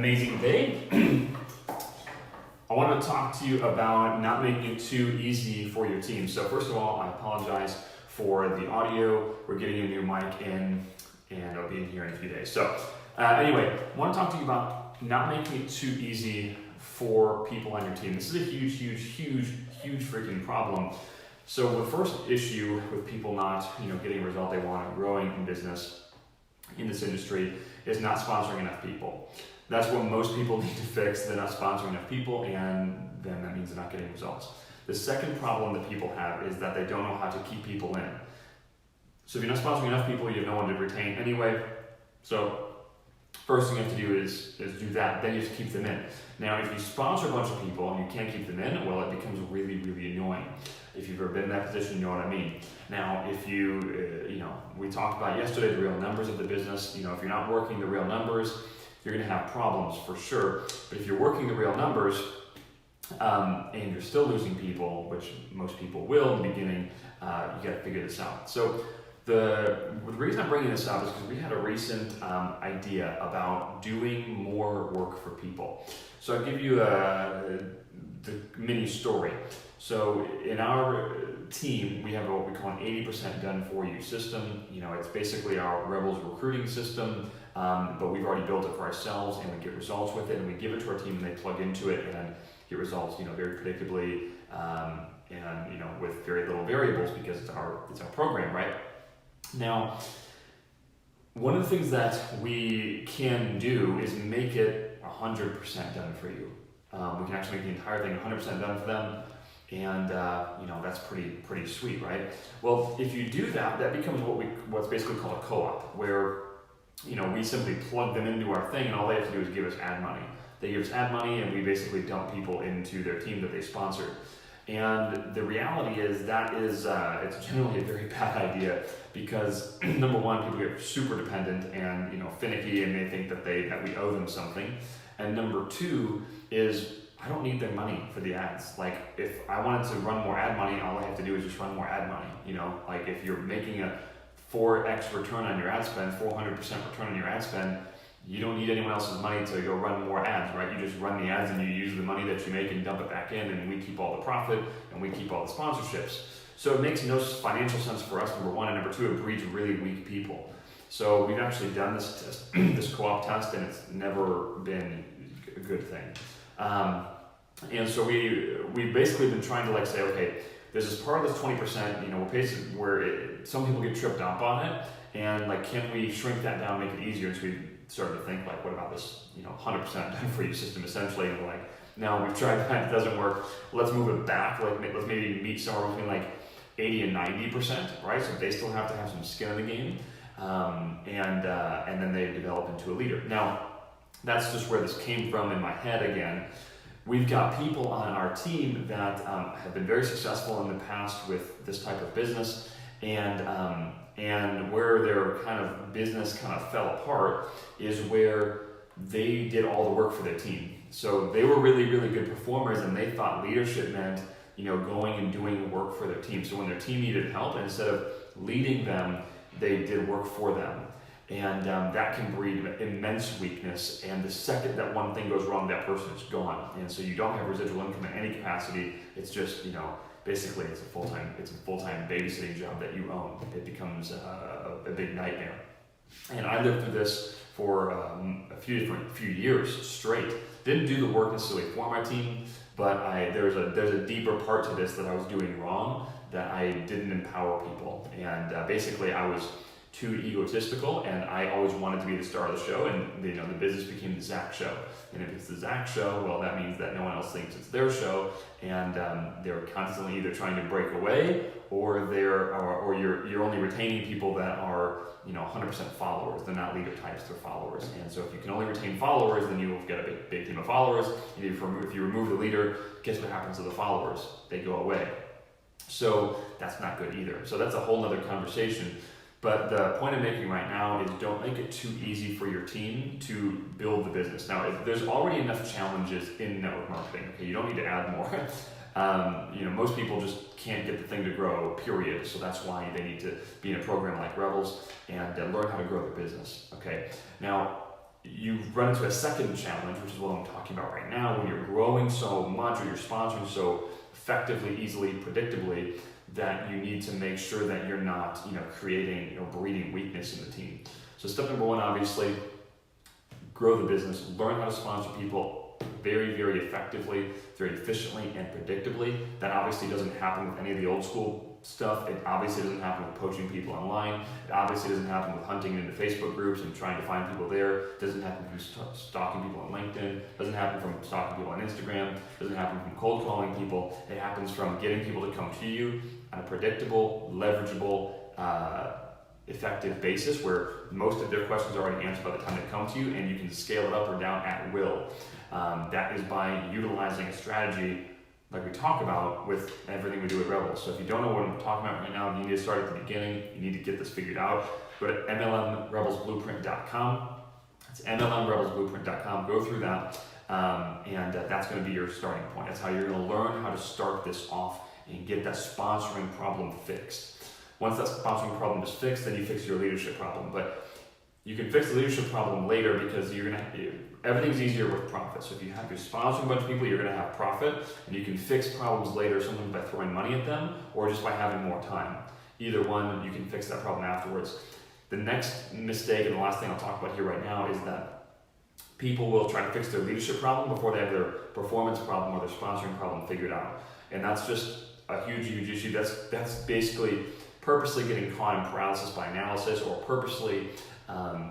amazing day. I want to talk to you about not making it too easy for your team. So first of all, I apologize for the audio. We're getting a new mic in and it'll be in here in a few days. So anyway, I want to talk to you about not making it too easy for people on your team. This is a huge freaking problem. So the first issue with people not getting a result they want and growing in business in this industry is not sponsoring enough people. That's what most people need to fix. They're not sponsoring enough people, and then that means they're not getting results. The second problem that people have is that they don't know how to keep people in. So if you're not sponsoring enough people, you have no one to retain anyway. So first thing you have to do is do that. Then you have to keep them in. Now, if you sponsor a bunch of people and you can't keep them in, well, it becomes really annoying. If you've ever been in that position, you know what I mean. Now, if we talked about yesterday the real numbers of the business. If you're not working the real numbers, you're going to have problems for sure. But if you're working the real numbers and you're still losing people, which most people will in the beginning, you got to figure this out. So the reason I'm bringing this up is because we had a recent idea about doing more work for people. So I'll give you the mini story. So in our team, we have what we call an 80% done for you system. It's basically our Rebels recruiting system, but we've already built it for ourselves and we get results with it and we give it to our team and they plug into it and get results, very predictably and with very little variables because it's our program, right? Now, one of the things that we can do is make it 100% done for you. We can actually make the entire thing 100% done for them. And that's pretty sweet, right? Well, if you do that, that becomes what's basically called a co-op, where we simply plug them into our thing, and all they have to do is give us ad money. They give us ad money, and we basically dump people into their team that they sponsored. And the reality is that it's generally a very bad idea because number one, people get super dependent and finicky, and they think that we owe them something. And number two is I don't need their money for the ads. Like if I wanted to run more ad money, all I have to do is just run more ad money. Like if you're making a 4x return on your ad spend, 400% return on your ad spend, you don't need anyone else's money to go run more ads, right? You just run the ads and you use the money that you make and dump it back in, and we keep all the profit and we keep all the sponsorships. So it makes no financial sense for us, number one, and number two, it breeds really weak people. So we've actually done this test, this co-op test, and it's never been a good thing. And so we've basically been trying to say, okay, there's this part of this 20%, where some people get tripped up on it, and can we shrink that down, make it easier? And so we started to think what about this, 100% done for you system essentially, and now we've tried that, it doesn't work. Let's move it back. Let's maybe meet somewhere between 80 and 90%, right? So they still have to have some skin in the game, and then they develop into a leader. Now, that's just where this came from in my head again. We've got people on our team that have been very successful in the past with this type of business, and where their kind of business kind of fell apart is where they did all the work for their team. So they were really good performers, and they thought leadership meant going and doing work for their team. So when their team needed help, instead of leading them, they did work for them. And that can breed immense weakness. And the second that one thing goes wrong, that person is gone. And so you don't have residual income in any capacity. It's just, basically it's a full-time babysitting job that you own. It becomes a big nightmare. And I lived through this for a few years straight. Didn't do the work necessarily for my team, but there's a deeper part to this that I was doing wrong, that I didn't empower people. And basically I was too egotistical, and I always wanted to be the star of the show, and the business became the Zach show. And if it's the Zach show, well, that means that no one else thinks it's their show, and they're constantly either trying to break away, or you're only retaining people that are 100% followers. They're not leader types; they're followers. And so if you can only retain followers, then you'll get a big team of followers. And if you remove the leader, guess what happens to the followers? They go away. So that's not good either. So that's a whole other conversation. But the point I'm making right now is don't make it too easy for your team to build the business. Now, if there's already enough challenges in network marketing, okay, you don't need to add more. Most people just can't get the thing to grow, period. So that's why they need to be in a program like Rebels and learn how to grow their business, okay? Now, you run into a second challenge, which is what I'm talking about right now, when you're growing so much or you're sponsoring so effectively, easily, predictably, that you need to make sure that you're not, creating or breeding weakness in the team. So step number one, obviously, grow the business, learn how to sponsor people very, very effectively, very efficiently, and predictably. That obviously doesn't happen with any of the old school stuff. It obviously doesn't happen with poaching people online. It obviously doesn't happen with hunting into Facebook groups and trying to find people there. It doesn't happen from stalking people on LinkedIn. It doesn't happen from stalking people on Instagram. It doesn't happen from cold calling people. It happens from getting people to come to you on a predictable, leverageable, effective basis where most of their questions are already answered by the time they come to you, and you can scale it up or down at will. That is by utilizing a strategy like we talk about with everything we do at Rebels. So if you don't know what I'm talking about right now, you need to start at the beginning. You need to get this figured out. Go to MLMRebelsBlueprint.com. It's MLMRebelsBlueprint.com. Go through that, and that's going to be your starting point. That's how you're going to learn how to start this off and get that sponsoring problem fixed. Once that sponsoring problem is fixed, then you fix your leadership problem. But you can fix the leadership problem later because everything's easier with profit. So if you're sponsoring a bunch of people, you're going to have profit, and you can fix problems later, sometimes by throwing money at them or just by having more time. Either one, you can fix that problem afterwards. The next mistake, and the last thing I'll talk about here right now, is that people will try to fix their leadership problem before they have their performance problem or their sponsoring problem figured out. And that's just a huge, huge issue. That's basically purposely getting caught in paralysis by analysis, or purposely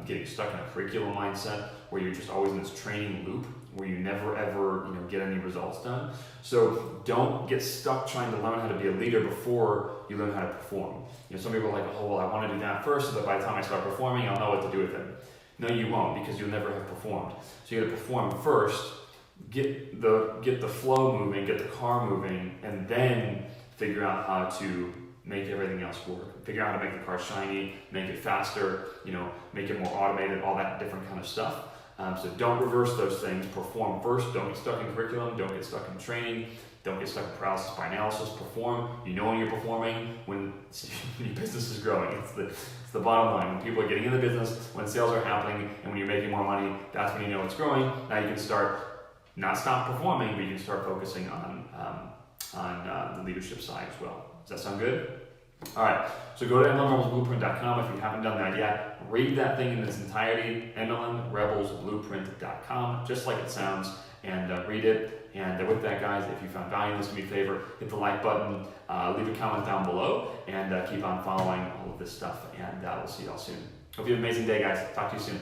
getting stuck in a curriculum mindset where you're just always in this training loop where you never ever get any results done. So don't get stuck trying to learn how to be a leader before you learn how to perform. Some people are like, oh well, I want to do that first, so that by the time I start performing, I'll know what to do with it. No, you won't, because you'll never have performed. So you got to perform first, get the flow moving, get the car moving, and then figure out how to make everything else work. Figure out how to make the car shiny, make it faster, make it more automated, all that different kind of stuff. So don't reverse those things. Perform first. Don't get stuck in curriculum. Don't get stuck in training. Don't get stuck in paralysis by analysis. Perform. You know when you're performing when your business is growing. It's the bottom line. When people are getting in the business, when sales are happening, and when you're making more money, that's when you know it's growing. Now you can stop performing, but you can start focusing on the leadership side as well. Does that sound good? All right, so go to MLMRebelsBlueprint.com if you haven't done that yet. Read that thing in its entirety, MLMRebelsBlueprint.com, just like it sounds, and read it. And with that, guys, if you found value in this, do me a favor, hit the like button, leave a comment down below, and keep on following all of this stuff, and we'll see y'all soon. Hope you have an amazing day, guys. Talk to you soon.